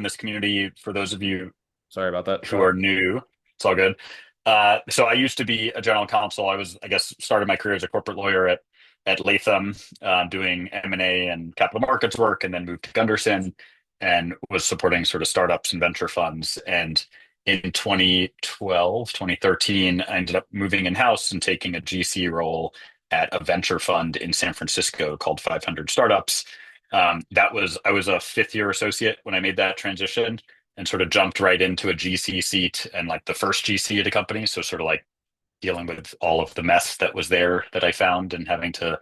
in this community. For those of you Sorry about that. Go who ahead. are new, it's all good. So I used to be a general counsel. I guess, started my career as a corporate lawyer at Latham, doing M&A and capital markets work, and then moved to Gunderson and was supporting sort of startups and venture funds. And in 2012, 2013, I ended up moving in-house and taking a GC role at a venture fund in San Francisco called 500 Startups. I was a fifth year associate when I made that transition and sort of jumped right into a GC seat and like the first GC at a company. So sort of like dealing with all of the mess that was there that I found and having to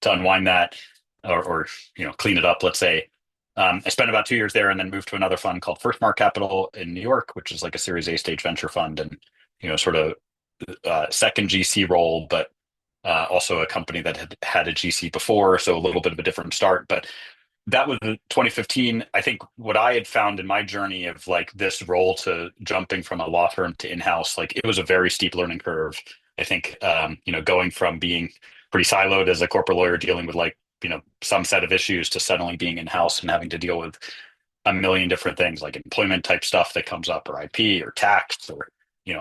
unwind that or clean it up, let's say. I spent about 2 years there and then moved to another fund called First Mark Capital in New York, which is like a Series A stage venture fund and sort of second GC role, but also a company that had had a GC before, so a little bit of a different start. But that was 2015. I think what I had found in my journey of like this role to jumping from a law firm to in-house, like it was a very steep learning curve. I think, going from being pretty siloed as a corporate lawyer dealing with like, some set of issues to suddenly being in-house and having to deal with a million different things like employment type stuff that comes up or IP or tax or,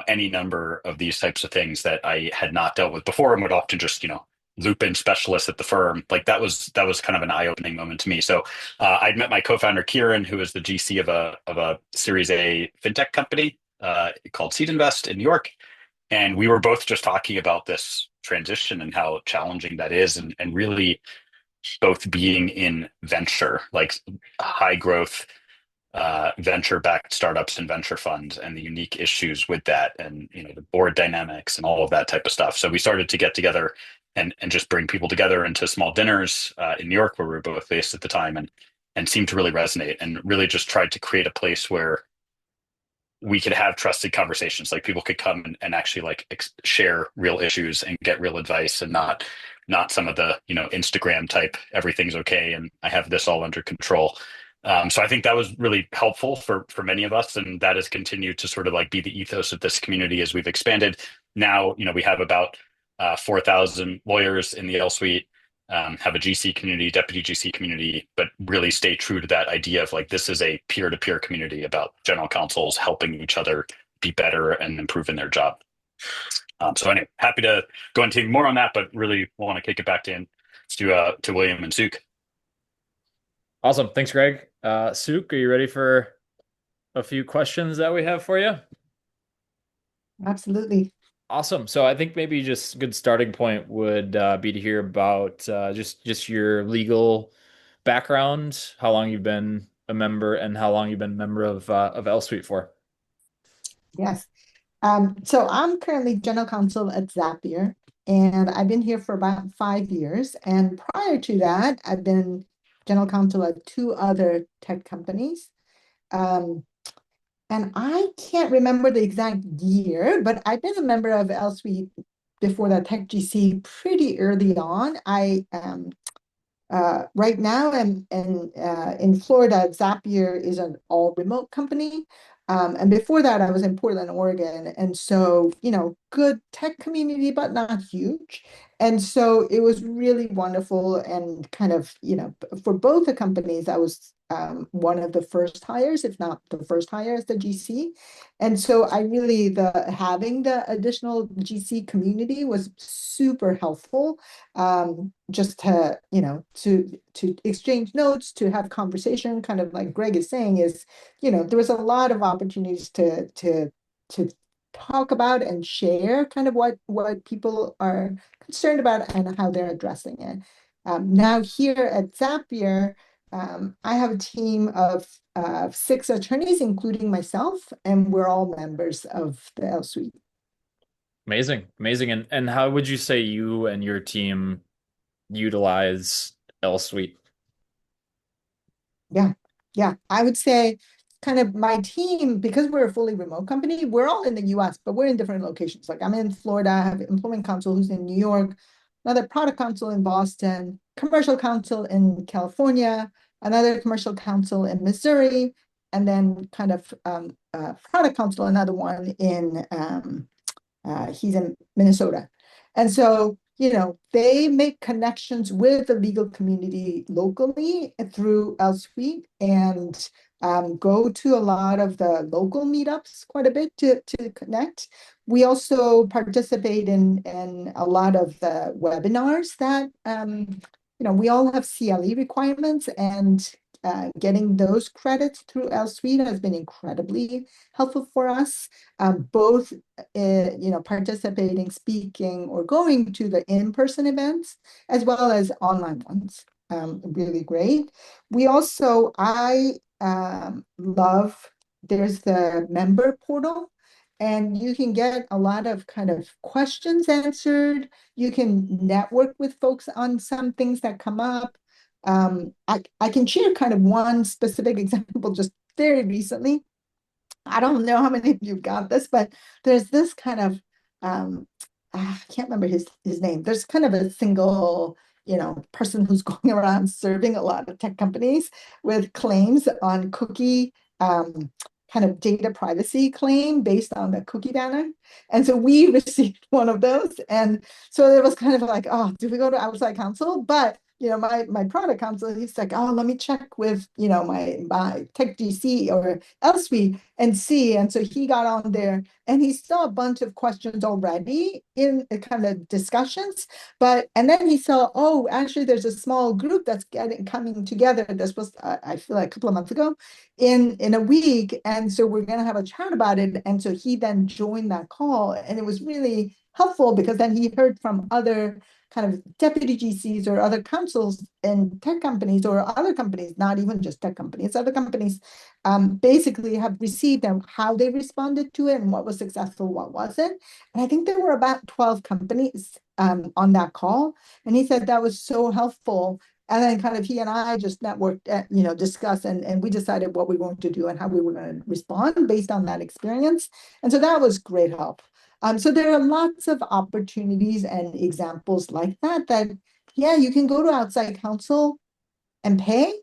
any number of these types of things that I had not dealt with before and would often just, loop in specialists at the firm. Like that was kind of an eye-opening moment to me. So I'd met my co-founder Kieran, who is the GC of a Series A fintech company called Seed Invest in New York, and we were both just talking about this transition and how challenging that is, and really both being in venture, like high growth venture backed startups and venture funds and the unique issues with that and the board dynamics and all of that type of stuff. So we started to get together and just bring people together into small dinners in New York where we were both based at the time and seemed to really resonate and really just tried to create a place where we could have trusted conversations. Like people could come and actually like share real issues and get real advice and not some of the Instagram type everything's okay and I have this all under control. So I think that was really helpful for many of us, and that has continued to sort of like be the ethos of this community as we've expanded. Now, we have about 4,000 lawyers in the L suite, have a GC community, deputy GC community, but really stay true to that idea of like this is a peer-to-peer community about general counsels helping each other be better and improve in their job. So anyway, happy to go into more on that, but really want to kick it back to William and Suk. Awesome. Thanks, Greg. Suk, are you ready for a few questions that we have for you? Absolutely. Awesome. So I think maybe just a good starting point would be to hear about just your legal background, how long you've been a member, and how long you've been a member of L Suite for. Yes. So I'm currently general counsel at Zapier, and I've been here for about 5 years. And prior to that, I've been general counsel at two other tech companies. Um, and I can't remember the exact year, but I've been a member of L Suite before that Tech GC pretty early on. I right now am in Florida. Zapier is an all remote company. And before that, I was in Portland, Oregon. And so, good tech community, but not huge. And so it was really wonderful. And kind of, for both the companies, I was one of the first hires, if not the first hire as the GC. And so I really, having the additional GC community was super helpful, just to, to exchange notes, to have conversation, kind of like Greg is saying, is, there was a lot of opportunities to talk about and share kind of what people are concerned about and how they're addressing it. Now here at Zapier, I have a team of 6 attorneys, including myself, and we're all members of the L Suite. Amazing, amazing. And how would you say you and your team utilize L Suite? Yeah, yeah. I would say kind of my team, because we're a fully remote company, we're all in the US, but we're in different locations. Like I'm in Florida, I have employment counsel who's in New York, another product counsel in Boston, commercial counsel in California, another commercial counsel in Missouri, and then kind of product counsel, another one in he's in Minnesota. And so they make connections with the legal community locally through L Suite and go to a lot of the local meetups quite a bit to connect. We also participate in a lot of the webinars that, we all have CLE requirements, and getting those credits through L Suite has been incredibly helpful for us, both participating, speaking, or going to the in-person events, as well as online ones. Really great. I love, there's the member portal, and you can get a lot of kind of questions answered. You can network with folks on some things that come up. I can share kind of one specific example just very recently. I don't know how many of you got this, but there's this kind of I can't remember his name. There's kind of a single, person who's going around serving a lot of tech companies with claims on cookie kind of data privacy claim based on the cookie banner. And so we received one of those. And so it was kind of like, oh, do we go to outside counsel? But my product counsel, he's like, oh, let me check with, my tech GC or Elsuite and see. And so he got on there and he saw a bunch of questions already in kind of discussions. And then he saw, oh, actually, there's a small group that's coming together. This was, I feel like a couple of months ago in a week. And so we're going to have a chat about it. And so he then joined that call. And it was really helpful because then he heard from other kind of deputy GCs or other counsels in tech companies or other companies, not even just tech companies, other companies basically have received and how they responded to it and what was successful, what wasn't. And I think there were about 12 companies on that call. And he said that was so helpful. And then kind of he and I just networked, discussed, and we decided what we were going to do and how we were going to respond based on that experience. And so that was great help. So there are lots of opportunities and examples like that, yeah, you can go to outside counsel and pay,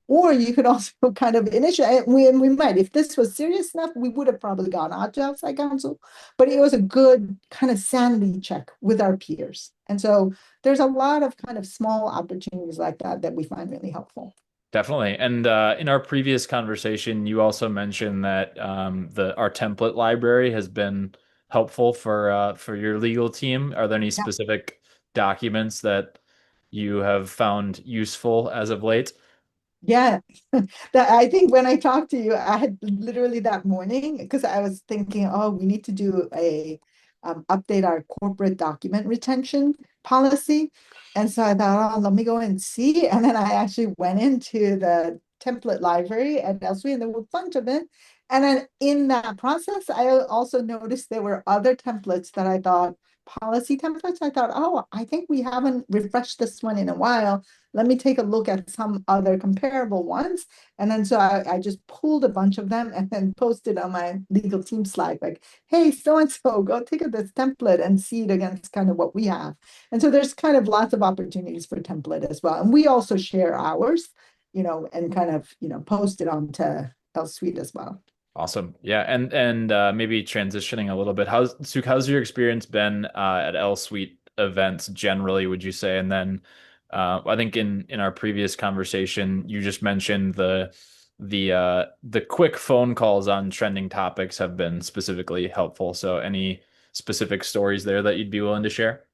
or you could also kind of initiate, we might, if this was serious enough, we would have probably gone out to outside counsel, but it was a good kind of sanity check with our peers. And so there's a lot of kind of small opportunities like that we find really helpful. Definitely. And in our previous conversation, you also mentioned that our template library has been helpful for your legal team. Are there any Yeah. specific documents that you have found useful as of late? Yeah, I think when I talked to you, I had literally that morning because I was thinking, oh, we need to do a update our corporate document retention policy. And so I thought, oh, let me go and see. And then I actually went into the template library at Elsewhere, and there were a bunch of it. And then in that process, I also noticed there were other templates that I thought, policy templates. I thought, oh, I think we haven't refreshed this one in a while. Let me take a look at some other comparable ones. And then so I just pulled a bunch of them and then posted on my legal team Slack, like, hey, so-and-so, go take this template and see it against kind of what we have. And so there's kind of lots of opportunities for template as well. And we also share ours, and kind of, post it onto L Suite as well. Awesome. Yeah, and maybe transitioning a little bit. How's your experience been at L Suite events generally, would you say? And then I think in our previous conversation, you just mentioned the quick phone calls on trending topics have been specifically helpful. So any specific stories there that you'd be willing to share?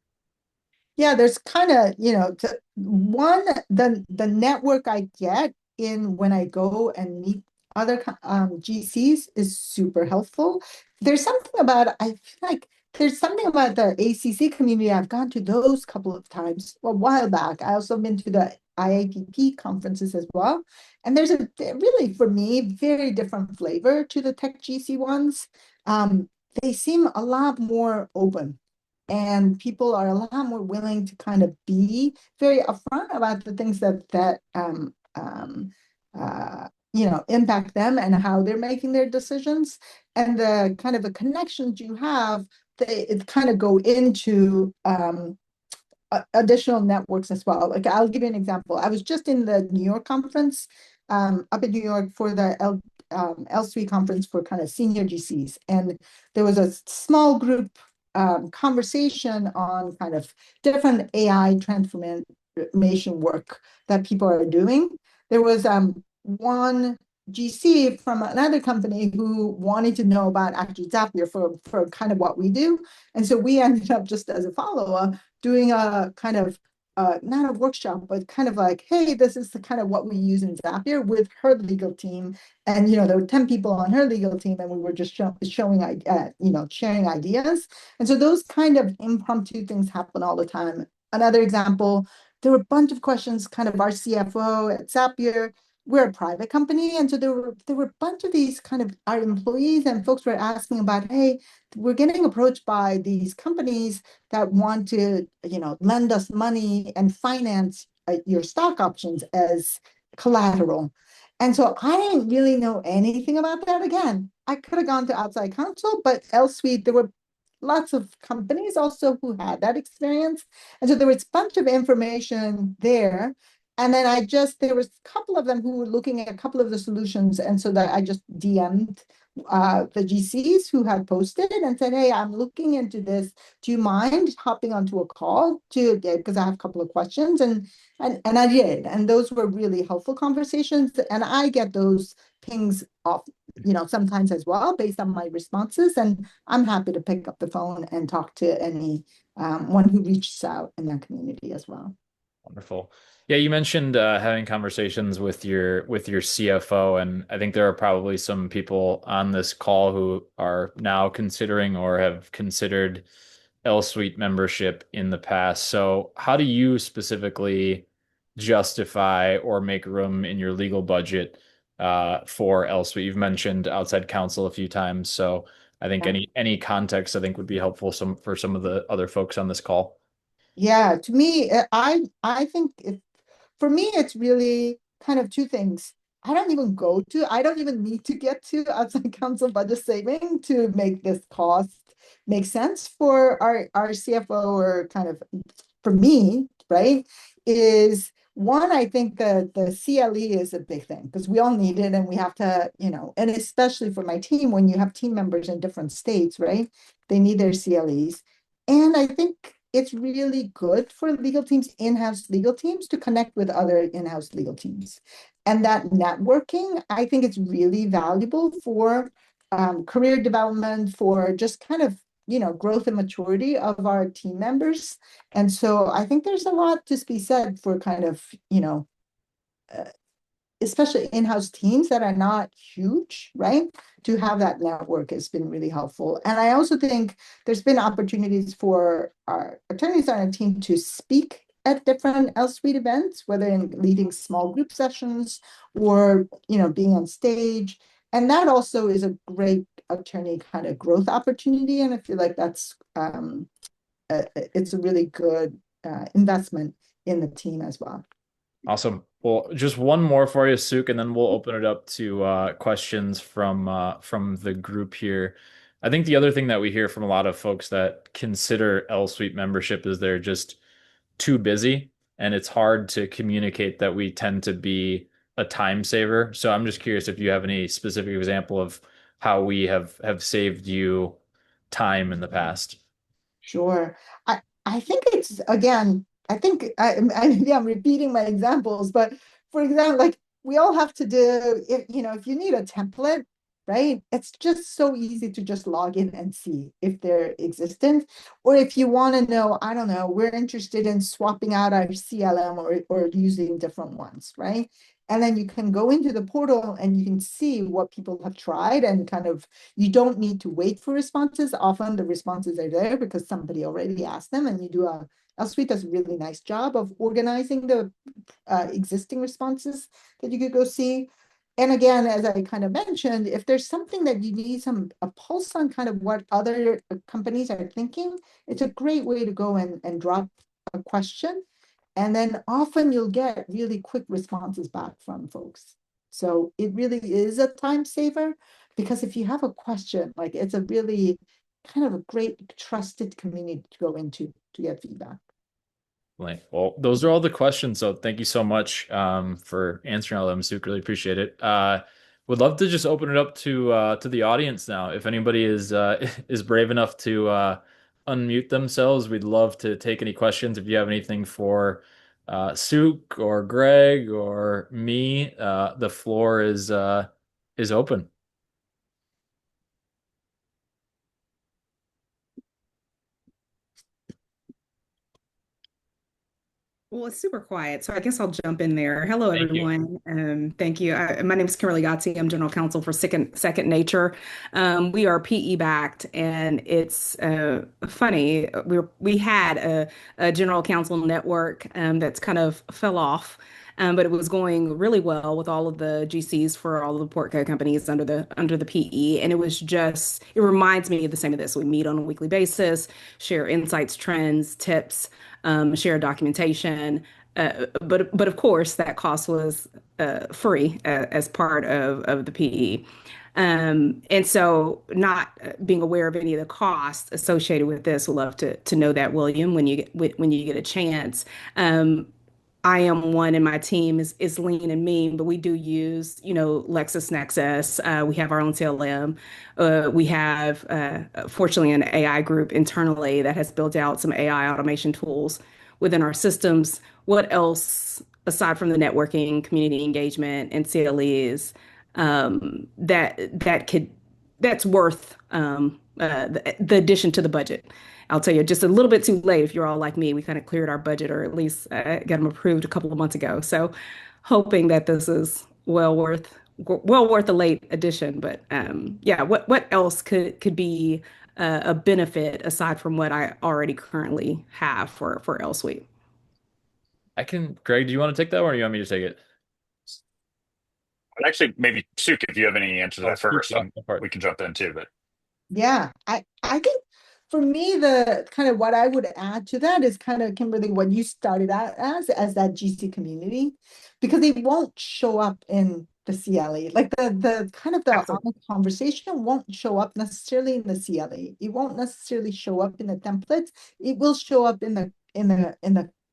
Yeah, there's kind of, the network I get in when I go and meet other GCs is super helpful. There's something about, I feel like there's something about the ACC community. I've gone to those couple of times a while back. I also been to the IAPP conferences as well. And there's a really, for me, very different flavor to the tech GC ones. They seem a lot more open, and people are a lot more willing to kind of be very upfront about the things that impact them and how they're making their decisions, and the kind of the connections you have, it kind of go into additional networks as well. Like I'll give you an example. I was just in the New York conference up in New York for the L3 conference for kind of senior GCs, and there was a small group conversation on kind of different AI transformation work that people are doing. There was one GC from another company who wanted to know about actually Zapier for kind of what we do. And so we ended up just as a follow-up doing a kind of not a workshop, but kind of like, hey, this is the kind of what we use in Zapier with her legal team. And, there were 10 people on her legal team, and we were just showing, sharing ideas. And so those kind of impromptu things happen all the time. Another example, there were a bunch of questions, kind of our CFO at Zapier. We're a private company. And so there were a bunch of these kind of our employees and folks were asking about, hey, we're getting approached by these companies that want to, lend us money and finance your stock options as collateral. And so I didn't really know anything about that. Again, I could have gone to outside counsel, but elsewhere there were lots of companies also who had that experience. And so there was a bunch of information there. And then there was a couple of them who were looking at a couple of the solutions. And so that I just DM'd the GCs who had posted and said, hey, I'm looking into this. Do you mind hopping onto a call because I have a couple of questions? And I did. And those were really helpful conversations. And I get those pings off, sometimes as well, based on my responses. And I'm happy to pick up the phone and talk to any one who reaches out in that community as well. Wonderful. Yeah, you mentioned having conversations with your CFO, and I think there are probably some people on this call who are now considering or have considered L Suite membership in the past. So, how do you specifically justify or make room in your legal budget for L Suite? You've mentioned outside counsel a few times, so I think Yeah. any context I think would be helpful for some of the other folks on this call. Yeah, to me, I think for me, it's really kind of two things. I don't even need to get to outside counsel budget saving to make this cost make sense for our CFO or kind of for me, right? Is one, I think the CLE is a big thing because we all need it and we have to, and especially for my team, when you have team members in different states, right? They need their CLEs. And I think it's really good for legal teams, in-house legal teams, to connect with other in-house legal teams. And that networking, I think it's really valuable for career development, for just kind of, growth and maturity of our team members. And so I think there's a lot to be said for kind of, uh, especially in-house teams that are not huge, right? To have that network has been really helpful. And I also think there's been opportunities for our attorneys on our team to speak at different L Suite events, whether in leading small group sessions or, being on stage. And that also is a great attorney kind of growth opportunity. And I feel like it's a really good investment in the team as well. Awesome. Well, just one more for you, Suk, and then we'll open it up to questions from the group here. I think the other thing that we hear from a lot of folks that consider L Suite membership is they're just too busy, and it's hard to communicate that we tend to be a time saver. So I'm just curious if you have any specific example of how we have saved you time in the past. Sure. I think it's again, I think maybe I'm repeating my examples, but for example, like we all have to do if you need a template, right? It's just so easy to just log in and see if they're existent. Or if you want to know, I don't know, we're interested in swapping out our CLM or using different ones, right? And then you can go into the portal and you can see what people have tried and kind of you don't need to wait for responses. Often the responses are there because somebody already asked them, and Suite does a really nice job of organizing the existing responses that you could go see. And again, as I kind of mentioned, if there's something that you need a pulse on kind of what other companies are thinking, it's a great way to go and drop a question. And then often you'll get really quick responses back from folks. So it really is a time saver because if you have a question, like it's a really kind of a great trusted community to go into to get feedback. Well, those are all the questions. So thank you so much for answering all of them, Suk. Really appreciate it. Would love to just open it up to the audience now. If anybody is is brave enough unmute themselves, we'd love to take any questions. If you have anything for Suk or Greg or me, the floor is open. Well, it's super quiet, so I guess I'll jump in there. Hello, Thank you. everyone. Thank you. My name is Kimberly Gotzi. I'm General Counsel for Second Nature. We are PE backed, and it's funny. We had a General Counsel network that's kind of fell off, but it was going really well with all of the GCs for all of the Portco companies under the PE, and it reminds me of the same of this. We meet on a weekly basis, share insights, trends, tips, share documentation. But of course, that cost was free as part of the PE. And so, not being aware of any of the costs associated with this, would love to know that, William, when you get a chance. I am one, and my team is lean and mean, but we do use, LexisNexis. We have our own CLM. We have, fortunately, an AI group internally that has built out some AI automation tools within our systems. What else, aside from the networking, community engagement, and CLEs, that's worth the addition to the budget? I'll tell you, just a little bit too late if you're all like me. We kind of cleared our budget, or at least got them approved a couple of months ago. So, hoping that this is well worth a late addition. But yeah, what else could be a benefit aside from what I already currently have for L Suite? Greg, do you want to take that one, or do you want me to take it? But actually, maybe Suk, if you have any answer to Oh, that first, yeah, that part. we can jump in too. But Yeah, I think for me, the kind of what I would add to that is kind of, Kimberly, what you started out as that GC community, because it won't show up in the CLE. Like the kind of the Absolutely. honest conversation won't show up necessarily in the CLE. It won't necessarily show up in the templates. It will show up in the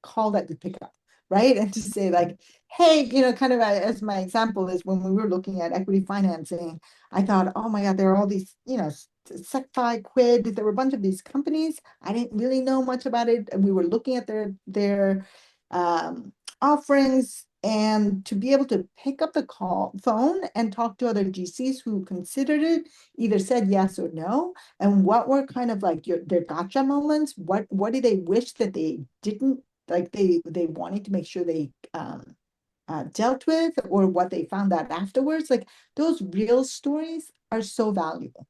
call that you pick up, right? And to say like, hey, kind of as my example is when we were looking at equity financing, I thought, oh my God, there are all these, SecFi, Quid, there were a bunch of these companies. I didn't really know much about it. And we were looking at their offerings, and to be able to pick up the phone and talk to other GCs who considered it, either said yes or no, and what were kind of like their gotcha moments. What did they wish that they didn't, like they wanted to make sure they dealt with, or what they found out afterwards. Like those real stories are so valuable.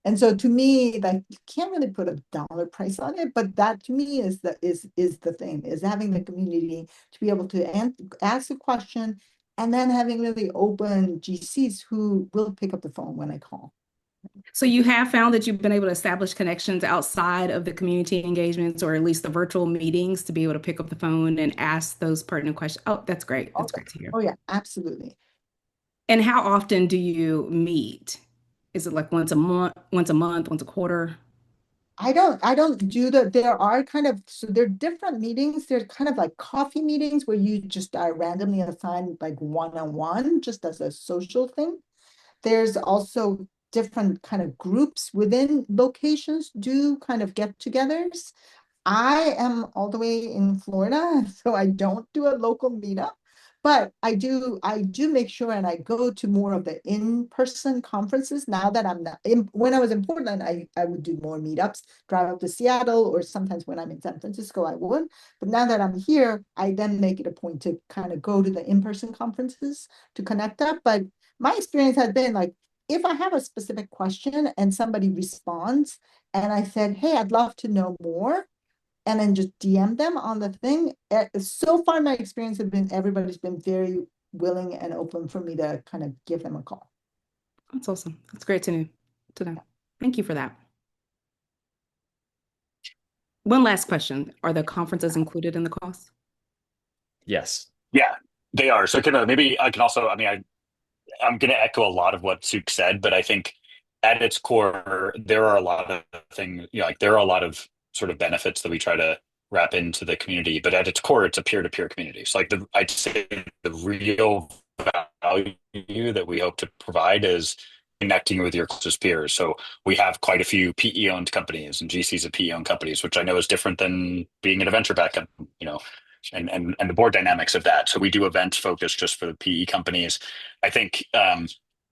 And so to me, like you can't really put a dollar price on it, but that to me is the thing, is having the community to be able to ask a question, and then having really open GCs who will pick up the phone when I call. So you have found that you've been able to establish connections outside of the community engagements, or at least the virtual meetings, to be able to pick up the phone and ask those pertinent questions. Oh, that's great. Oh That's yeah, great to hear. oh yeah, absolutely. And how often do you meet? Is it like once a month, once a quarter? I don't do that. There are kind of, so there are different meetings. There's kind of like coffee meetings where you just are randomly assigned like one-on-one, just as a social thing. There's also different kind of groups within locations do kind of get-togethers. I am all the way in Florida, so I don't do a local meetup, but I do make sure, and I go to more of the in-person conferences now that I'm not when I was in Portland, I would do more meetups, drive up to Seattle, or sometimes when I'm in San Francisco, I would. But now that I'm here, I then make it a point to kind of go to the in-person conferences to connect up. But my experience has been like, if I have a specific question and somebody responds, and I said, hey, I'd love to know more, and then just DM them on the thing. So far, my experience has been everybody's been very willing and open for me to kind of give them a call. That's awesome. That's great to know. Thank you for that. One last question. Are the conferences included in the cost? Yes. yeah, they are. So kind of maybe I can also, I mean, I'm going to echo a lot of what Suk said, but I think at its core, there are a lot of things, like there are a lot of sort of benefits that we try to wrap into the community, but at its core, it's a peer-to-peer community. So like I'd say the real value that we hope to provide is connecting with your closest peers. So we have quite a few PE-owned companies and GCs of PE-owned companies, which I know is different than being in a venture-backed company, and the board dynamics of that. So we do events focused just for the PE companies. I think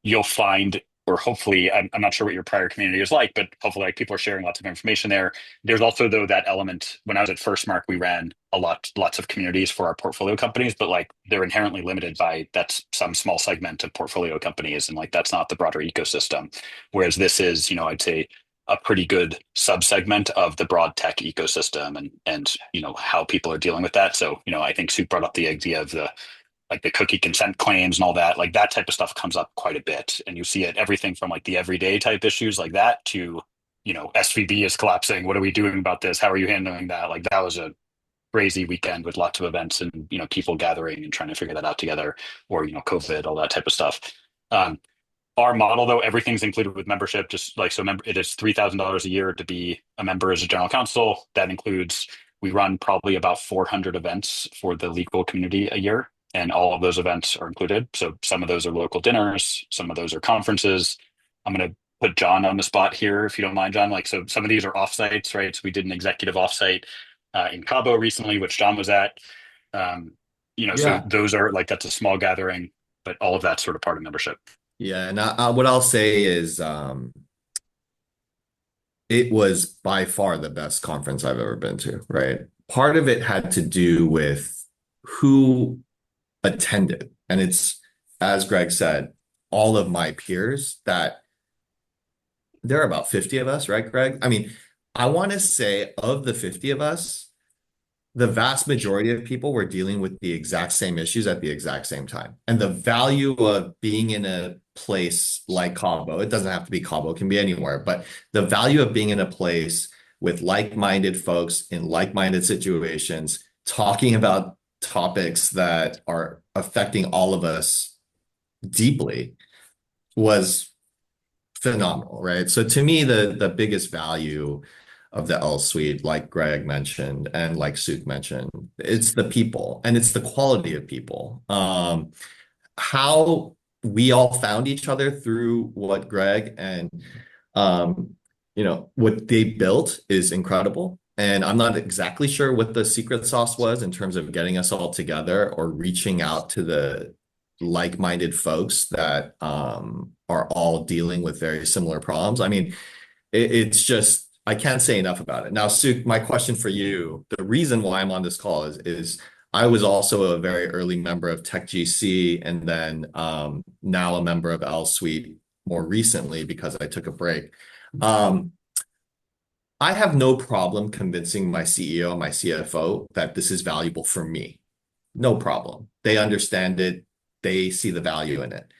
you'll find, or hopefully, I'm not sure what your prior community is like, but hopefully like people are sharing lots of information there. There's also though that element. When I was at FirstMark, we ran lots of communities for our portfolio companies, but like they're inherently limited by that's some small segment of portfolio companies, and like that's not the broader ecosystem. Whereas this is, I'd say a pretty good subsegment of the broad tech ecosystem, and how people are dealing with that. So I think Sue brought up the idea of the cookie consent claims and all that. Like that type of stuff comes up quite a bit, and you see it everything from like the everyday type issues like that to SVB is collapsing, what are we doing about this, how are you handling that? Like that was a crazy weekend with lots of events and people gathering and trying to figure that out together, or COVID, all that type of stuff. um, our model, though, everything's included with membership. Just like so, it is $3,000 a year to be a member as a general counsel. That includes we run probably about 400 events for the legal community a year, and all of those events are included. So some of those are local dinners, some of those are conferences. I'm going to put John on the spot here, if you don't mind, John. Like, so some of these are offsites, right? So we did an executive offsite in Cabo recently, which John was at. So Yeah. those are like that's a small gathering, but all of that's sort of part of membership. Yeah. And what I'll say is it was by far the best conference I've ever been to, right? Part of it had to do with who attended. And it's, as Greg said, all of my peers that there are about 50 of us, right, Greg? I mean, I want to say of the 50 of us, the vast majority of people were dealing with the exact same issues at the exact same time. And the value of being in a place like Cabo, it doesn't have to be Cabo, it can be anywhere, but the value of being in a place with like-minded folks in like-minded situations, talking about topics that are affecting all of us deeply was phenomenal, right? So to me, the biggest value of the L suite, like Greg mentioned and like Suk mentioned, it's the people and it's the quality of people. How we all found each other through what Greg and what they built is incredible. And I'm not exactly sure what the secret sauce was in terms of getting us all together or reaching out to the like-minded folks that are all dealing with very similar problems. I mean, it's just, I can't say enough about it. Now, Suk, my question for you, the reason why I'm on this call is I was also a very early member of Tech GC, and then now a member of L Suite more recently because I took a break. I have no problem convincing my CEO and my CFO that this is valuable for me. No problem. They understand it. They see the value in it.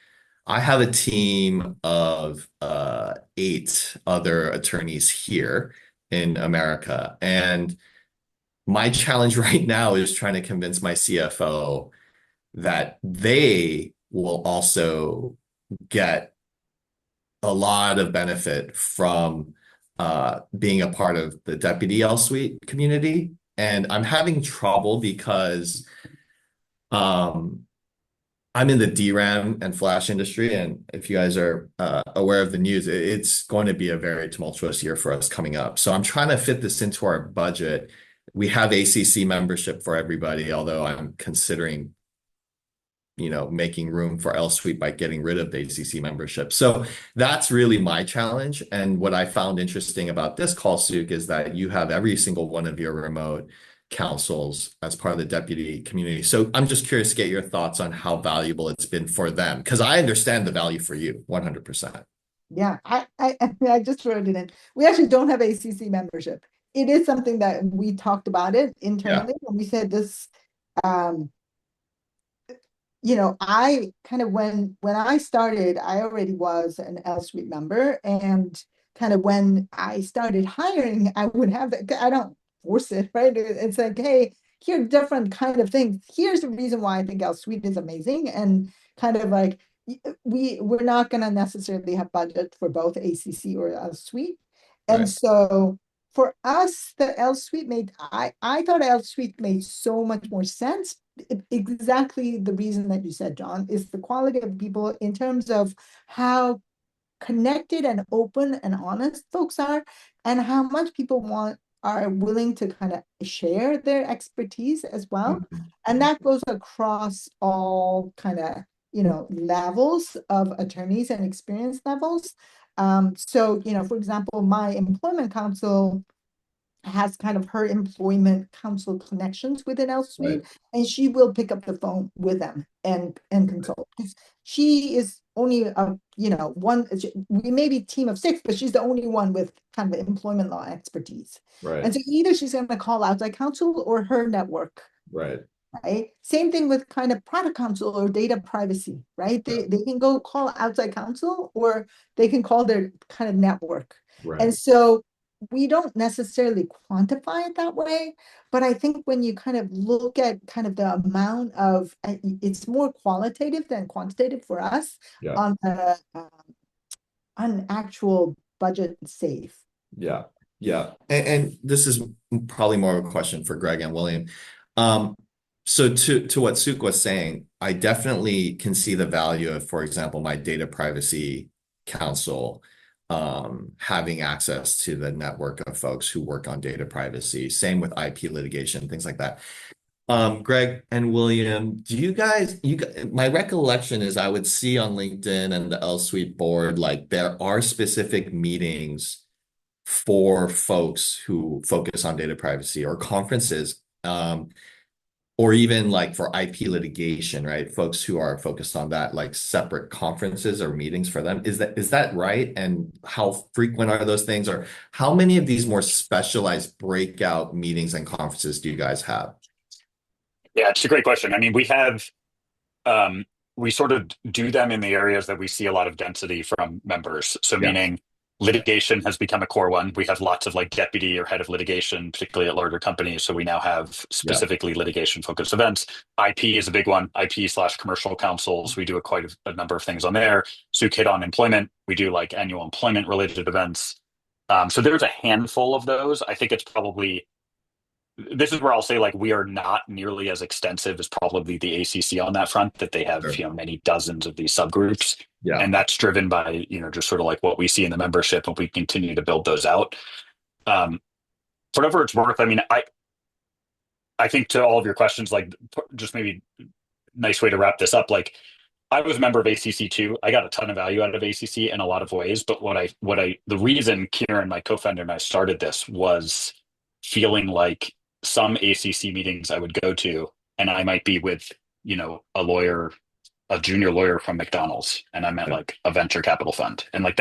I have a team of 8 other attorneys here in America. And my challenge right now is trying to convince my CFO that they will also get a lot of benefit from being a part of the Deputy L Suite community. And I'm having trouble because I'm in the DRAM and flash industry, and if you guys are aware of the news, it's going to be a very tumultuous year for us coming up. So I'm trying to fit this into our budget. We have ACC membership for everybody, although I'm considering, making room for L Suite by getting rid of the ACC membership. So that's really my challenge. And what I found interesting about this call, Suk, is that you have every single one of your remote councils as part of the deputy community. So I'm just curious to get your thoughts on how valuable it's been for them, because I understand the value for you 100%. Yeah, I just wrote it in. We actually don't have ACC membership. It is something that we talked about it internally, and we said this. I kind of when I started, I already was an L Suite member, and kind of when I started hiring, I would have that. I don't force it, right? It's like, hey, here are different kind of things. Here's the reason why I think L Suite is amazing, and kind of like we're not going to necessarily have budget for both ACC or L Suite, and Right. so for us, the L Suite I thought L Suite made so much more sense. Exactly the reason that you said, John, is the quality of people in terms of how connected and open and honest folks are, and how much people are willing to kind of share their expertise as well. And that goes across all kind of, levels of attorneys and experience levels. So, for example, my employment counsel has kind of her employment counsel connections within L Right. Suite, and she will pick up the phone with them and consult. She is only one. We may be a team of 6, but she's the only one with kind of employment law expertise. Right. And so either she's going to call outside counsel or her network. Right. Right. Same thing with kind of product counsel or data privacy, right? They can go call outside counsel, or they can call their kind of network. Right. And so we don't necessarily quantify it that way, but I think when you kind of look at kind of the amount of, it's more qualitative than quantitative for us on the on actual budget save. Yeah. Yeah. And this is probably more of a question for Greg and William. So to what Suk was saying, I definitely can see the value of, for example, my data privacy counsel having access to the network of folks who work on data privacy. Same with IP litigation, things like that. Greg and William, do you guys, my recollection is I would see on LinkedIn and the L Suite board, like there are specific meetings for folks who focus on data privacy, or conferences, or even like for IP litigation, right? Folks who are focused on that, like separate conferences or meetings for them. Is that right? And how frequent are those things? Or how many of these more specialized breakout meetings and conferences do you guys have? Yeah, it's a great question. I mean, we sort of do them in the areas that we see a lot of density from members. So meaning litigation has become a core one. We have lots of like deputy or head of litigation, particularly at larger companies. So we now have specifically litigation focused events. IP is a big one, IP/commercial counsels. We do quite a number of things on there. Suk hit on employment. We do like annual employment related events. So there's a handful of those. I think it's probably, this is where I'll say like we are not nearly as extensive as probably the ACC on that front, that they have many dozens of these subgroups, and that's driven by just sort of like what we see in the membership, and we continue to build those out. For whatever it's worth, I mean, I think to all of your questions, like just maybe nice way to wrap this up, like I was a member of ACC too. I got a ton of value out of ACC in a lot of ways, but the reason Kieran, my co-founder, and I started this was feeling like some ACC meetings I would go to, and I might be with, a lawyer, a junior lawyer from McDonald's, and I'm at like a venture capital fund. And like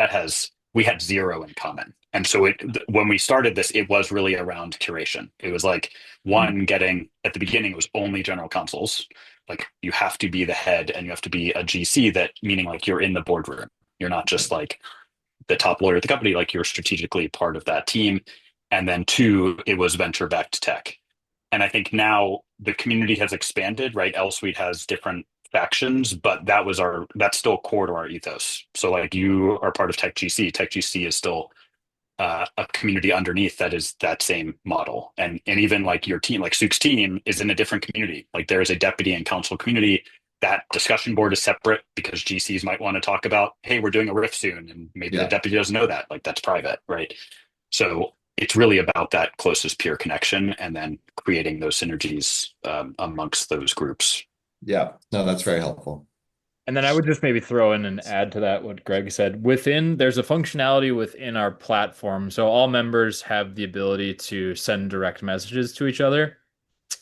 we had zero in common. And so when we started this, it was really around curation. It was like at the beginning, it was only general counsels. Like you have to be the head and you have to be a GC, meaning like you're in the boardroom. You're not just like the top lawyer at the company, like you're strategically part of that team. And then 2, it was venture-backed tech. And I think now the community has expanded, right? L Suite has different factions, but that's still core to our ethos. So like you are part of Tech GC. Tech GC is still a community underneath that is that same model. And even like your team, like Suk's team, is in a different community. Like there is a deputy and counsel community. That discussion board is separate because GCs might want to talk about, hey, we're doing a RIF soon, and maybe the deputy doesn't know that. Like that's private, right? So it's really about that closest peer connection and then creating those synergies amongst those groups. Yeah, no, that's very helpful. And then I would just maybe throw in and add to that what Greg said. There's a functionality within our platform. So all members have the ability to send direct messages to each other.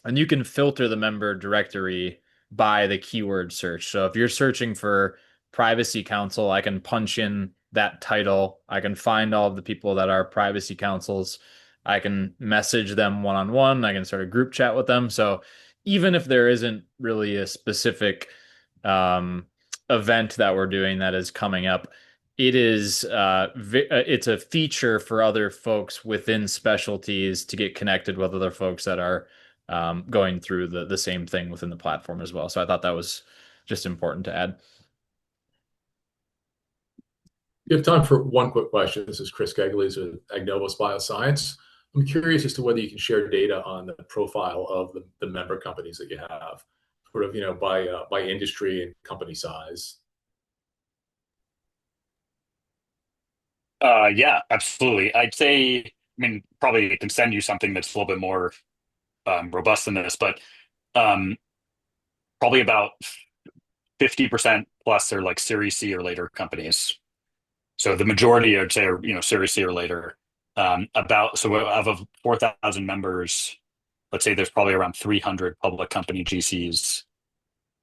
And you can filter the member directory by the keyword search. So if you're searching for privacy counsel, I can punch in that title. I can find all of the people that are privacy counsels. I can message them one-on-one. I can sort of group chat with them. So even if there isn't really a specific event that we're doing that is coming up, it's a feature for other folks within specialties to get connected with other folks that are going through the same thing within the platform as well. So I thought that was just important to add. You have time for one quick question. This is Chris Kegley's with Agnovos Bioscience. I'm curious as to whether you can share data on the profile of the member companies that you have, sort of, by industry and company size. Yeah, absolutely. I'd say, I mean, probably I can send you something that's a little bit more robust than this, but um, probably about 50% plus are like Series C or later companies. So the majority, I'd say, are Series C or later. About so out of 4,000 members, let's say there's probably around 300 public company GCs.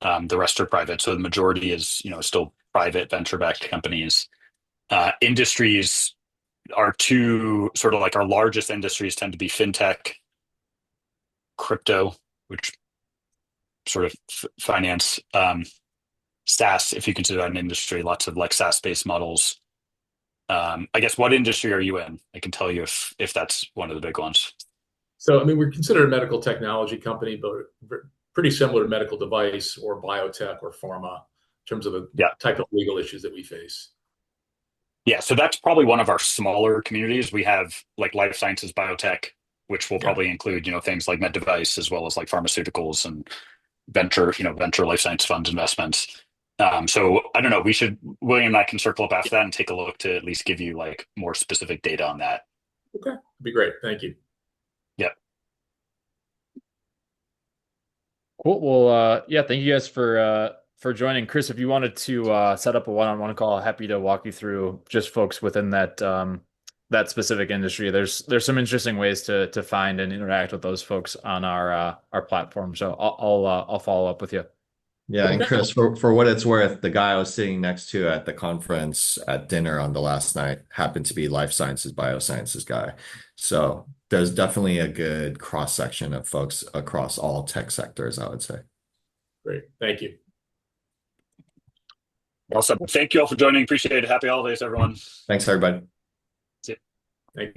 The rest are private. So the majority is still private venture-backed companies. Industries are two sort of like our largest industries tend to be fintech, crypto, which sort of finance, SaaS, if you consider that an industry, lots of like SaaS-based models. I guess what industry are you in? I can tell you if that's one of the big ones. So, I mean, we're considered a medical technology company, but we're pretty similar to medical device or biotech or pharma in terms of the Yeah. type of legal issues that we face. Yeah, so that's probably one of our smaller communities. We have like life sciences, biotech, which will probably include, things like med device as well as like pharmaceuticals and venture life science funds investments. So I don't know. William and I can circle up after that and take a look to at least give you like more specific data on that. Okay, that'd be great. Thank you. Yeah. Cool. Well, yeah, thank you guys for joining. Chris, if you wanted to set up a one-on-one call, happy to walk you through just folks within that specific industry. There's some interesting ways to find and interact with those folks on our platform. So I'll follow up with you. Yeah, and Chris, for what it's worth, the guy I was sitting next to at the conference at dinner on the last night happened to be life sciences, biosciences guy. So there's definitely a good cross section of folks across all tech sectors, I would say. Great. Thank you. Awesome. Thank you all for joining. Appreciate it. Happy holidays, everyone. Thanks, everybody.